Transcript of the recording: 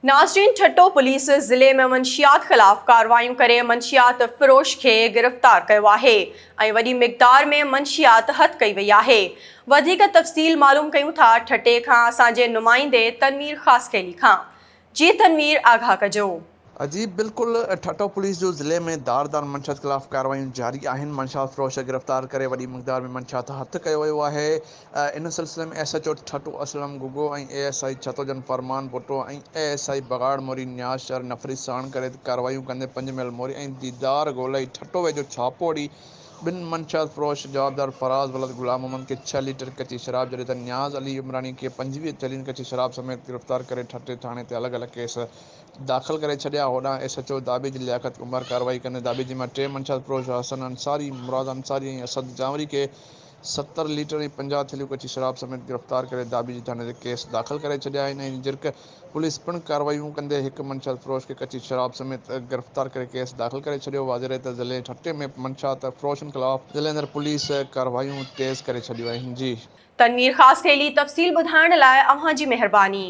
नाज़रीन, ठट्टो पुलिस ज़िले में मंशियात ख़िलाफ़ कार्रवाइयूं करे मंशियात फ़रोश के गिरफ़्तार कयो आहे ऐं वॾी मिक़दार में मंशियात हथ कई वई आहे। वधीक तफ़सील मालूम कयूं था ठट्टे खां असांजे नुमाइंदे तनवीर ख़ासकेली खां। जी तनवीर, आगाह कजो। जी बिल्कुल, ठट्टो पुलिस जो ज़िले में धारदार मंशियात ख़िलाफ़ कार्रवाइयूं जारी आहिनि। मंशियात फ़रोश गिरफ़्तार करे वॾी मिक़दार में मंशियात हथ कयो वियो आहे। इन सिलसिले में SHO ठट्टो असलम गुगो ऐं ASI छतोजन फरमान भुट्टो ऐं ASI बगाड़ मोरी न्याज़ शहर नफ़री साण करे कार्रवाइयूं कंदे पंजमहल मोरी ऐं दीदार ॻोल्हे ठट्टो वेझो छापो ॾी ॿिनि मंशियात फ़रोश जवाबदार फराज़ वलद गुलाम मोहम्मद के 6 लीटर कची शराब जॾहिं त न्याज़ अली इमरानी के 25 थैलियुनि कची शराब समेत गिरफ़्तार करे ठट्टे थाणे ते अलॻि अलॻि केस दाख़िल करे छॾिया। होॾां SHO दाबिज लियाकत कुमार कार्रवाई कंदे दाबिजी मां 3 मंशियात फ़रोश हसन अंसारी, मुराद अंसारी ऐं असद जावरी के 70 लीटर ऐं 50 थैलियूं कची शराब समेत गिरफ़्तार करे दाबिजी थाणे ते केस दाख़िल करे छॾिया आहिनि। ऐं जिरक पुलिस पिणु कार्रवाइयूं कंदे हिकु मंशियात फ़रोश खे कची शराब समेत गिरफ़्तार करे केस दाख़िल करे छॾियो। वाज़ेह त ज़िले ठट्टे में मंशियात फ़रोशनि ख़िलाफ़ ज़िले अंदरि पुलिस कार्रवाइयूं तेज़ करे छॾियूं आहिनि। जी तनवीर ख़ासकेली, तफ़सील ॿुधाइण लाइ अव्हां जी महिरबानी।